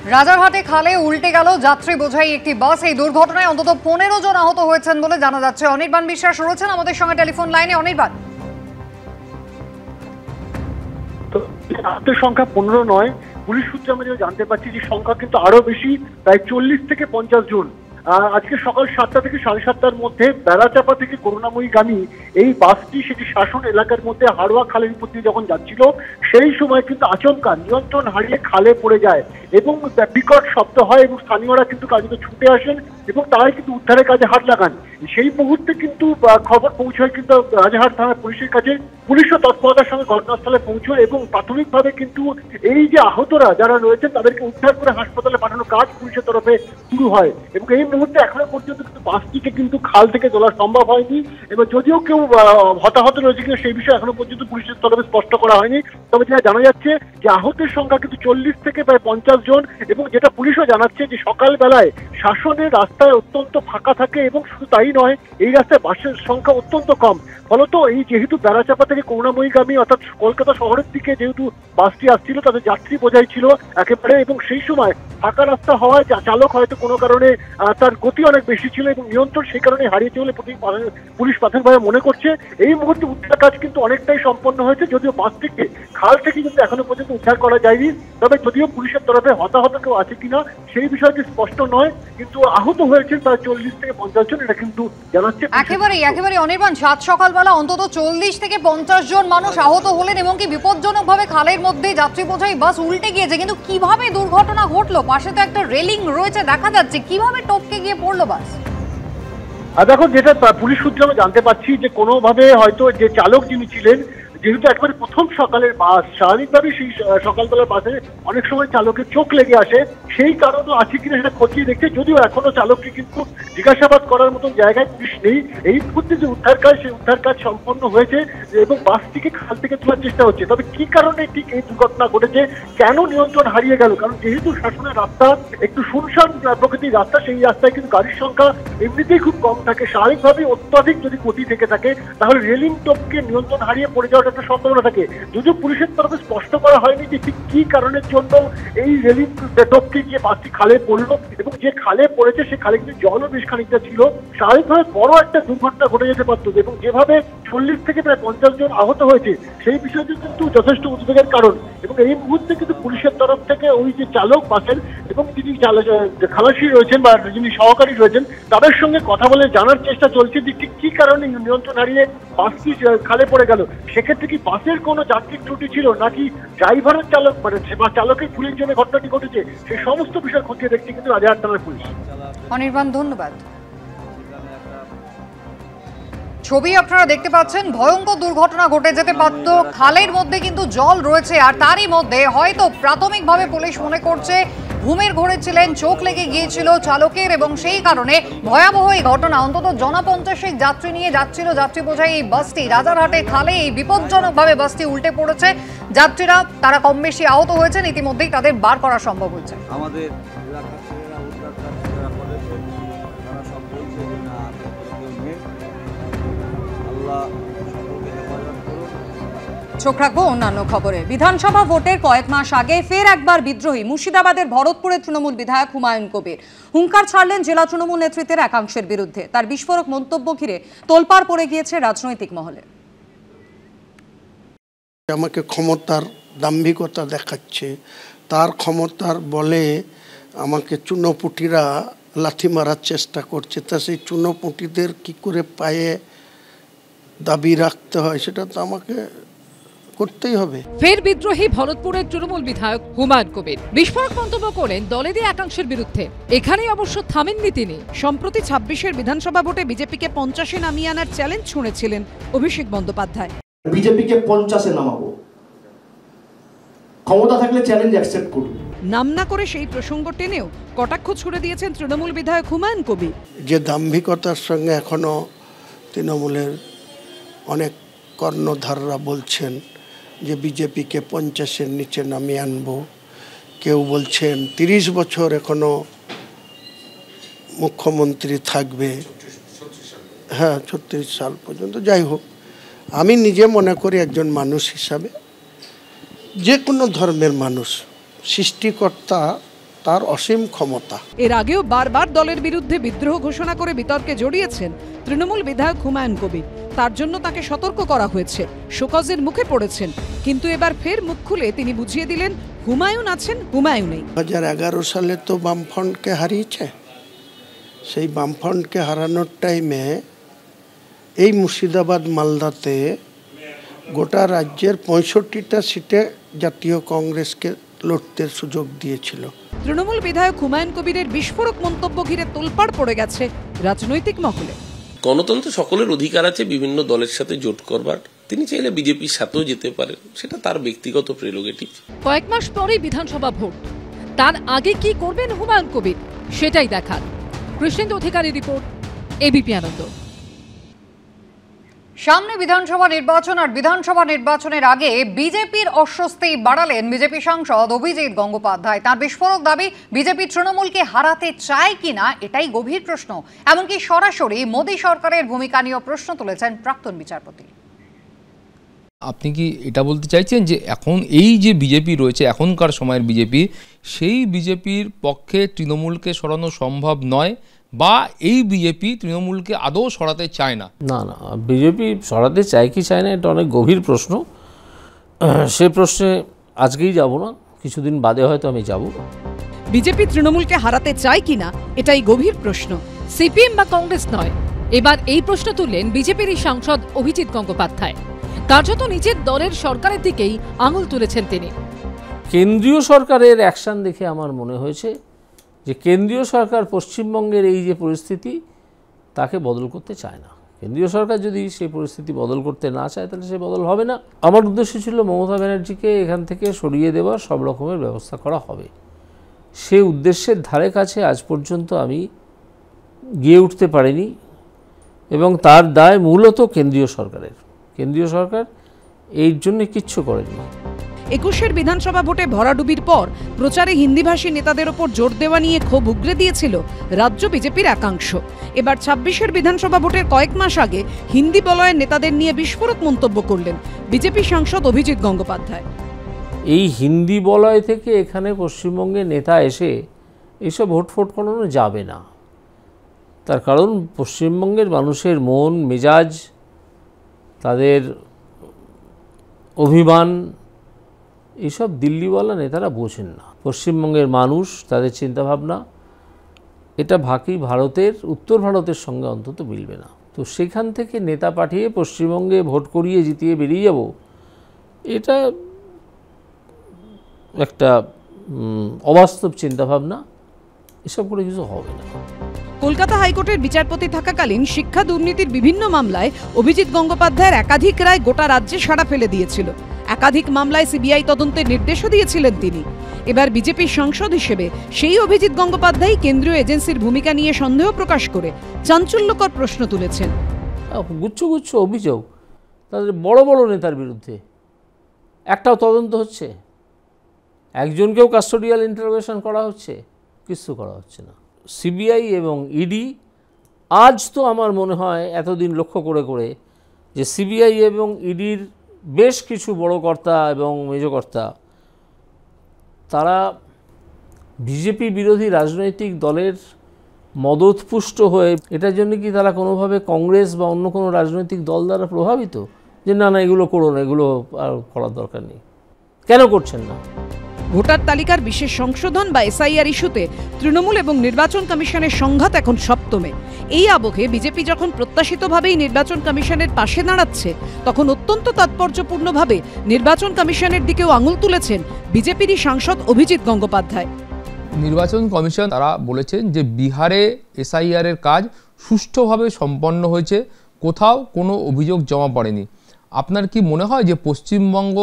রাজারহাটে খালে উল্টে গেল যাত্রী বোঝাই একটি বাস। এই দুর্ঘটনায় অন্তত 15 জন আহত হয়েছেন বলে জানা যাচ্ছে। অনির্বাণ বিশ্বাস রয়েছেন আমাদের সঙ্গে টেলিফোন লাইনে। অনির্বাণ, আহতের সংখ্যা 15 নয়, পুলিশ সূত্রে আমরা জানতে পারছি যে সংখ্যা কিন্তু আরো বেশি, প্রায় 40 থেকে 50 জন। আজকে সকাল 7টা থেকে 7:30টার মধ্যে বেড়াচাপা থেকে করুণাময়ীগামী এই বাসটি সেটি শাসন এলাকার মধ্যে হাড়োয়া খালের উপর দিয়ে যখন যাচ্ছিল, সেই সময় কিন্তু আচমকা নিয়ন্ত্রণ হারিয়ে খালে পড়ে যায় এবং বিকট শব্দ হয় এবং স্থানীয়রা কিন্তু কার্যত ছুটে আসেন এবং তারাই কিন্তু উদ্ধারের কাজে হাত লাগান। সেই মুহূর্তে কিন্তু খবর পৌঁছায় কিন্তু রাজারহাট থানা পুলিশের কাছে। পুলিশও তৎপরতার সঙ্গে ঘটনাস্থলে পৌঁছয় এবং প্রাথমিকভাবে কিন্তু এই যে আহতরা যারা রয়েছেন তাদেরকে উদ্ধার করে হাসপাতালে পাঠানোর কাজ পুলিশের তরফে শুরু হয় এবং এই মুহূর্তে এখনো পর্যন্ত কিন্তু বাসটিকে কিন্তু খাল থেকে তোলা সম্ভব হয়নি এবং যদিও কেউ হতাহত রয়েছে কিনা সেই বিষয়ে এখনো পর্যন্ত পুলিশের তরফে স্পষ্ট করা হয়নি। তবে যেটা জানা যাচ্ছে যে আহতের সংখ্যা কিন্তু 40 থেকে প্রায় 50 জন এবং যেটা পুলিশও জানাচ্ছে যে সকালবেলায় শাসনের রাস্তায় অত্যন্ত ফাঁকা থাকে এবং শুধু তাই নয়, এই রাস্তায় বাসের সংখ্যা অত্যন্ত কম। ফলত এই যেহেতু বেড়াচাপা থেকে করুণাময়ীগামী অর্থাৎ কলকাতা শহরের দিকে যেহেতু বাসটি আসছিল, তাদের যাত্রী বোঝাই ছিল একেবারে এবং সেই সময় ফাঁকা রাস্তা হওয়ায় চালক হয়তো কোনো কারণে তার গতি অনেক বেশি ছিল এবং নিয়ন্ত্রণ সেই কারণে হারিয়েছে বলে পুলিশ প্রাথমিকভাবে মনে করছে। এই মুহূর্তে উদ্ধার কাজ কিন্তু অনেকটাই সম্পন্ন হয়েছে, যদিও বাসটিকে খাল থেকে কিন্তু এখনো পর্যন্ত উদ্ধার করা যায়নি। তবে যদিও পুলিশের তরফে হতাহত কেউ আছে কিনা সেই বিষয়টি স্পষ্ট নয়, কিন্তু আহত হয়েছেন প্রায় 40 থেকে 50 জন, এটা কিন্তু জানাচ্ছে। একেবারে অনির্বাণ, সাত সকালবেলা অন্তত 40 থেকে 50 জন মানুষ আহত হলেন এবং কি বিপজ্জনকভাবে খালের মধ্যে যাত্রী বোঝাই বাস উল্টে গিয়েছে। কিন্তু কিভাবে দুর্ঘটনা ঘটলো? পাশে তো একটা রেলিং রয়েছে দেখা যাচ্ছে, কিভাবে টপকে গিয়ে পড়লো বাস? দেখো, যেটা পুলিশ সূত্রে আমরা জানতে পারছি যে কোনোভাবে হয়তো যে চালক যিনি ছিলেন, যেহেতু একবারে প্রথম সকালের বাস, স্বাভাবিকভাবেই সেই সকালবেলার বাসে অনেক সময় চালকের চোখ লেগে আসে, সেই কারণও আছে কিনা সেটা খতিয়ে দেখছে। যদিও এখনো চালককে কিন্তু জিজ্ঞাসাবাদ করার মতন জায়গায় পুলিশ নেই। এই মুহূর্তে যে উদ্ধার কাজ, সেই উদ্ধার কাজ সম্পন্ন হয়েছে এবং বাসটিকে খাল থেকে তোলার চেষ্টা হচ্ছে। তবে কি কারণে ঠিক এই দুর্ঘটনা ঘটেছে, কেন নিয়ন্ত্রণ হারিয়ে গেল? কারণ যেহেতু শাসনের রাস্তা একটু শুনশান প্রকৃতির রাস্তা, সেই রাস্তায় কিন্তু গাড়ির সংখ্যা এমনিতেই খুব কম থাকে। স্বাভাবিকভাবে অত্যাধিক যদি গতি থেকে থাকে তাহলে রেলিং টপকে নিয়ন্ত্রণ হারিয়ে পড়ে যাওয়ার একটা সম্ভাবনা থাকে। যদিও পুলিশের তরফে স্পষ্ট করা হয়নি যে ঠিক কি কারণের জন্য এই রেলিং টপকে গিয়ে বাসটি খালে পড়লো এবং যে খালে পড়েছে সে খালে কিন্তু জলও বেশ খানিকটা ছিল। স্বাভাবিকভাবে বড় একটা দুর্ঘটনা ঘটে যেতে পারত এবং যেভাবে 40 থেকে প্রায় 50 জন আহত হয়েছে সেই বিষয়টি কিন্তু যথেষ্ট উদ্বেগের কারণ। এবং এই মুহূর্তে কিন্তু পুলিশের তরফ থেকে ওই যে চালক বাসের এবং যিনি খালাসি রয়েছেন বা যিনি সহকারী রয়েছেন তাদের সঙ্গে কথা বলে জানার চেষ্টা চলছে যে ঠিক কি কারণে নিয়ন্ত্রণ হারিয়ে বাসটি খালে পড়ে গেল। সেক্ষেত্রে কি বাসের কোনো যাত্রীর ত্রুটি ছিল নাকি ড্রাইভারের চালক বা চালকের ভুলের জন্য ঘটনাটি ঘটেছে, সেই সমস্ত বিষয় খতিয়ে দেখছে কিন্তু রাজারহাট থানার পুলিশ। অনির্বাণ, ধন্যবাদ। ছবি আপনারা দেখতে পাচ্ছেন, ভয়ঙ্কর দুর্ঘটনা ঘটে যেতে পারত। খালের মধ্যে কিন্তু জল রয়েছে আর তারই মধ্যে হয়তো প্রাথমিকভাবে পুলিশ মনে করছে ঘুমের ঘোরে ছিলেন, চোখ লেগে গিয়েছিল চালকের এবং সেই কারণে ভয়াবহ এই ঘটনা। অন্তত 50 যাত্রী নিয়ে যাচ্ছিল যাত্রী বোঝাই এই বাসটি রাজারহাটে খালে এই বিপজ্জনকভাবে বাসটি উল্টে পড়েছে। যাত্রীরা তারা কম বেশি আহত হয়েছেন, ইতিমধ্যেই তাদের বার করা সম্ভব হয়েছে। আমাদের চোখ রাখবো অন্যান্য খবরে। বিধানসভা ভোটের কয়েক মাস আগে ফের একবার বিদ্রোহী মুর্শিদাবাদের ভরতপুরের তৃণমূল বিধায়ক হুমায়ুন কবির হুঙ্কার ছাড়লেন জেলা তৃণমূল নেতৃত্বের একাংশের বিরুদ্ধে। তার বিস্ফোরক মন্তব্য ঘিরে তোলপাড় পড়ে গিয়েছে রাজনৈতিক মহলে। আমাকে ক্ষমতার দাম্ভিকতা দেখাচ্ছে, তার ক্ষমতার বলে আমাকে চুনোপুটিরা লাথি মারার চেষ্টা করছে, তা সেই চুনোপুটিদের কি করে পায়ে দাবি রাখতে হয় সেটা তো আমাকে করতেই হবে। ফের বিদ্রোহী ভরতপুরের তৃণমূল বিধায়ক হুমায়ুন কবির বিস্ফোরক মন্তব্য করেন দলেরই একাংশের বিরুদ্ধে। এখানেই অবশ্য থামেননি তিনি। সম্প্রতি 26-এর বিধানসভা ভোটে বিজেপিকে 50-এ নামিয়ে আনার চ্যালেঞ্জ ছুঁড়েছিলেন অভিষেক বন্দ্যোপাধ্যায়। বিজেপিকে 50-এ নামাবো, ক্ষমতা থাকলে চ্যালেঞ্জ অ্যাকসেপ্ট করব। নাম না করে সেই প্রসঙ্গ টেনেও কটাক্ষ ছুড়ে দিয়েছেন তৃণমূল বিধায়ক হুমায়ুন কবির। যে দাম্ভিকতার সঙ্গে এখনো তৃণমূলের অনেক কর্ণধাররা বলছেন যে বিজেপিকে 50-এর নিচে নামিয়ে আনবো, কেউ বলছেন 30 বছর এখনো মুখ্যমন্ত্রী থাকবে, হ্যাঁ 36 সাল পর্যন্ত। যাই হোক, আমি নিজে মনে করি একজন মানুষ হিসাবে, যে কোনো ধর্মের মানুষ, সৃষ্টিকর্তা তার অসীম ক্ষমতা। এর আগেও বারবার দলের বিরুদ্ধে বিদ্রোহ ঘোষণা করে বিতর্কে জড়িয়েছেন তৃণমূল বিধায়ক হুমায়ুন কবির। তার জন্য তাকে সতর্ক করা হয়েছে, শোকজের মুখে পড়েছেন। কিন্তু এবার ফের মুখ খুলে তিনি বুঝিয়ে দিলেন হুমায়ুন আছেন, হুমায়ুনেই। 2011 সালে তো বামফ্রন্টকে হারিয়েছে। সেই বামফ্রন্টকে হারানোর টাইমে এই মুর্শিদাবাদ মালদাতে গোটা রাজ্যের 65টা সিটে জাতীয় কংগ্রেসকে লড়তে সুযোগ দিয়েছিল। তৃণমূল বিধায়ক হুমায়ুন কবিরের বিস্ফোরক মন্তব্য ঘিরে তোলপাড় পড়ে গেছে রাজনৈতিক মহলে। গণতন্ত্রে সকলের অধিকার আছে বিভিন্ন দলের সাথে জোট করবার। তিনি চাইলে বিজেপির সাথেও যেতে পারেন, সেটা তার ব্যক্তিগত প্রেরোগেটিভ। কয়েক মাস পরেই বিধানসভা ভোট, তার আগে কি করবেন হুমায়ুন কবির সেটাই দেখার। কৃষ্ণেন্দু অধিকারী রিপোর্ট, এবিপি আনন্দ। সামনে বিধানসভা নির্বাচন, আর বিধানসভা নির্বাচনের আগে বিজেপির অস্বস্তি বাড়ালেন বিজেপি সাংসদ অভিজিৎ গঙ্গোপাধ্যায়। তার বিস্ফোরক দাবি, বিজেপি তৃণমূলকে হারাতে চায় কিনা এটাই গভীর প্রশ্ন। এমনকি সরাসরি মোদী সরকারের ভূমিকা নিয়েও প্রশ্ন তুলেছেন প্রাক্তন বিচারপতি। আপনি কি এটা বলতে চাইছেন যে এখন এই যে বিজেপি রয়েছে, এখনকার সময়ের বিজেপি, সেই বিজেপির পক্ষে তৃণমূলকে সরানো সম্ভব নয়, বা এই বিজেপি তৃণমূলকে আদৌ সরাতে চায় না? না না, বিজেপি সরাতে চায় কি চায় না এটা অনেক গভীর প্রশ্ন। সে প্রশ্নে আজকেই যাব না, কিছুদিন বাদে হয়তো আমি যাব। বিজেপি তৃণমূলকে হারাতে চায় কিনা এটাই গভীর প্রশ্ন, সিপিএম বা কংগ্রেস নয়। এবার এই প্রশ্ন তুললেন বিজেপির সাংসদ অভিজিৎ গঙ্গোপাধ্যায়। কার্যত নিজের দলের সরকারের দিকেই আঙুল তুলেছেন তিনি। কেন্দ্রীয় সরকারের অ্যাকশন দেখে আমার মনে হয়েছে যে কেন্দ্রীয় সরকার পশ্চিমবঙ্গের এই যে পরিস্থিতি তাকে বদল করতে চায় না। কেন্দ্রীয় সরকার যদি সেই পরিস্থিতি বদল করতে না চায় তাহলে সে বদল হবে না। আমার উদ্দেশ্য ছিল মমতা ব্যানার্জিকে এখান থেকে সরিয়ে দেওয়ার সব রকমের ব্যবস্থা করা হবে। সে উদ্দেশ্যের ধারে কাছে আজ পর্যন্ত আমি গিয়ে উঠতে পারিনি, এবং তার দায় মূলত কেন্দ্রীয় সরকারের। কেন্দ্রীয় সরকার এর জন্য কিচ্ছু করেনি। 21-এর বিধানসভা ভোটে ভরাডুবির পর প্রচারে হিন্দিভাষী নেতাদের ওপর জোর দেওয়া নিয়ে ক্ষোভ উগরে দিয়েছিল রাজ্য বিজেপির একাংশ। এবার 26-এর বিধানসভা ভোটের কয়েক মাস আগে হিন্দি বলয়ের নেতাদের নিয়ে বিস্ফোরক মন্তব্য করলেন বিজেপি সাংসদ অভিজিৎ গঙ্গোপাধ্যায়। এই হিন্দি বলয় থেকে এখানে পশ্চিমবঙ্গে নেতা এসে এইসব ভোট করানো যাবে না। তার কারণ পশ্চিমবঙ্গের মানুষের মন মেজাজ, তাদের অভিমান, এইসব দিল্লিওয়ালা নেতারা বোঝেন না। পশ্চিমবঙ্গের মানুষ, তাদের চিন্তাভাবনা, এটা বাকি ভারতের, উত্তর ভারতের সঙ্গে অন্তত মিলবে না। তো সেখান থেকে নেতা পাঠিয়ে পশ্চিমবঙ্গে ভোট করিয়ে জিতিয়ে বেরিয়ে যাব, এটা একটা অবাস্তব চিন্তাভাবনা। এসব করে কিছু হবে না। কলকাতা হাইকোর্টের বিচারপতি থাকাকালীন শিক্ষা দুর্নীতির বিভিন্ন মামলায় অভিজিৎ গঙ্গোপাধ্যায়ের একাধিক রায় গোটা রাজ্যে সাড়া ফেলে দিয়েছিল। একাধিক মামলায় সিবিআই তদন্তের নির্দেশও দিয়েছিলেন তিনি। এবার বিজেপির সাংসদ হিসেবে সেই অভিজিৎ গঙ্গোপাধ্যায় কেন্দ্রীয় এজেন্সির ভূমিকা নিয়ে সন্দেহ প্রকাশ করে চাঞ্চল্যকর প্রশ্ন তুলেছেন। গুচ্ছ গুচ্ছ অভিযোগ তাদের বড় বড় নেতার বিরুদ্ধে, একটাও তদন্ত হচ্ছে? একজনকেও কাস্টোডিয়াল ইন্টারোগেশন করা হচ্ছে? কিছু করা হচ্ছে না। সিবিআই এবং ইডি আজ তো আমার মনে হয় এতদিন লক্ষ্য করে করে যে সিবিআই এবং ইডির বেশ কিছু বড় কর্তা এবং মেজকর্তা তারা বিজেপি বিরোধী রাজনৈতিক দলের মদতপুষ্ট হয়ে, এটার জন্য কি তারা কোনোভাবে কংগ্রেস বা অন্য কোনো রাজনৈতিক দল দ্বারা প্রভাবিত যে না না এগুলো করো না, এগুলো আর করার দরকার নেই? কেন করছেন না? ভোটার তালিকার বিশেষ সংশোধন বা এসআইআর ইস্যুতে তৃণমূল এবং নির্বাচন কমিশনের সংঘাত এখন সপ্তমে। এই আবহে বিজেপি যখন প্রত্যাশিতভাবেই নির্বাচন কমিশনের পাশে দাঁড়াচ্ছে, তখন অত্যন্ত তাৎপর্যপূর্ণভাবে নির্বাচন কমিশনের দিকেও আঙুল তুলেছেন বিজেপিরই সাংসদ অভিজিৎ গঙ্গোপাধ্যায়। নির্বাচন কমিশন তারা বলেছেন যে বিহারে এসআইআর এর কাজ সুষ্ঠুভাবে সম্পন্ন হয়েছে, কোথাও কোনো অভিযোগ জমা পড়েনি। আপনার কি মনে হয় যে পশ্চিমবঙ্গ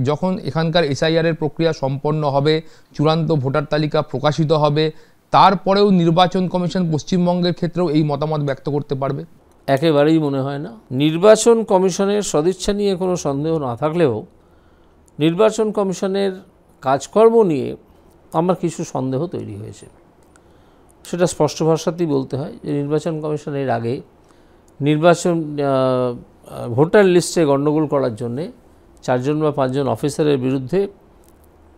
যখন এখানকার এসআইআর এর প্রক্রিয়া সম্পন্ন হবে, চূড়ান্ত ভোটার তালিকা প্রকাশিত হবে, তারপরেও নির্বাচন কমিশন পশ্চিমবঙ্গের ক্ষেত্রেও এই মতামত ব্যক্ত করতে পারবে? একেবারেই মনে হয় না। নির্বাচন কমিশনের সদিচ্ছা নিয়ে কোনো সন্দেহ না থাকলেও নির্বাচন কমিশনের কাজকর্ম নিয়ে আমার কিছু সন্দেহ তৈরি হয়েছে। সেটা স্পষ্ট ভাষাতেই বলতে হয় যে নির্বাচন কমিশনের আগে নির্বাচন ভোটার লিস্টে গণ্ডগোল করার জন্যে 4 জন বা 5 জন অফিসারের বিরুদ্ধে 2 জন বা 3 জন অফিসারের বিরুদ্ধে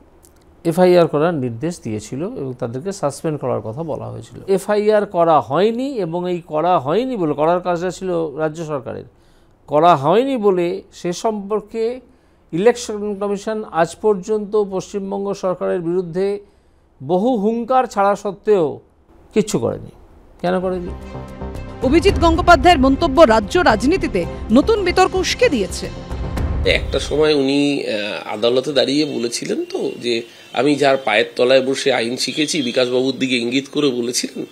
4 জন বা 5 জন অফিসারের বিরুদ্ধে 2 জন বা 3 জন অফিসারের বিরুদ্ধে 2 জন বা 3 জন অফিসারের বিরুদ্ধে এফআইআর করার নির্দেশ দিয়েছিল এবং তাদেরকে সাসপেন্ড করার কথা বলা হয়েছিল। এফআইআর করা হয়নি এবং এই করা হয়নি বলে, করার কাজটা ছিল রাজ্য সরকারের, করা হয়নি বলে সে সম্পর্কে ইলেকশন কমিশন আজ পর্যন্ত পশ্চিমবঙ্গ সরকারের বিরুদ্ধে বহু হুঙ্কার ছাড়া সত্ত্বেও কিচ্ছু করেনি। কেন করেনি? অভিজিৎ গঙ্গোপাধ্যায়ের মন্তব্য রাজ্য রাজনীতিতে নতুন বিতর্ক উস্কে দিয়েছে। একটা সময় উনি আদালতে দাঁড়িয়ে বলেছিলেন তো যে আমি যার পায়ের তলায় বসে আইন শিখেছি, বিকাশবাবুর দিকে ইঙ্গিত করে বলেছিলেন।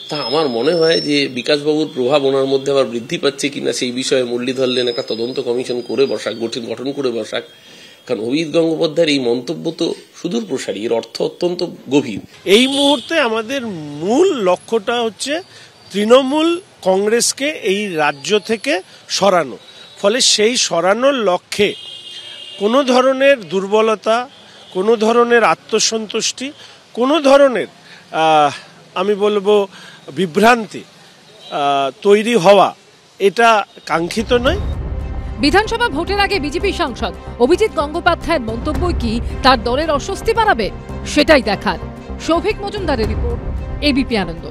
তা আমার মনে হয় যে বিকাশবাবুর প্রভাব ওনার মধ্যে আবার বৃদ্ধি পাচ্ছে কিনা সেই বিষয়ে মুরলীধরলেন একটা তদন্ত কমিশন করে বসাক, গঠন করে বসাক। কারণ অভিজিৎ গঙ্গোপাধ্যায়ের এই মন্তব্য তো সুদূর প্রসারী, এর অর্থ অত্যন্ত গভীর। এই মুহূর্তে আমাদের মূল লক্ষ্যটা হচ্ছে তৃণমূল কংগ্রেসকে এই রাজ্য থেকে সরানো। ফলে সেই সরানোর লক্ষ্যে কোনো ধরনের দুর্বলতা, কোনো ধরনের আত্মসন্তুষ্টি, কোনো ধরনের আমি বলবো বিভ্রান্তি তৈরি হওয়া এটা কাঙ্ক্ষিত নয়। বিধানসভা ভোটের আগে বিজেপি সাংসদ অভিজিৎ গঙ্গোপাধ্যায়ের মন্তব্য কি তার দলের অস্বস্তি বাড়াবে, সেটাই দেখার। সৌভিক মজুমদারের রিপোর্ট, এবিপি আনন্দ।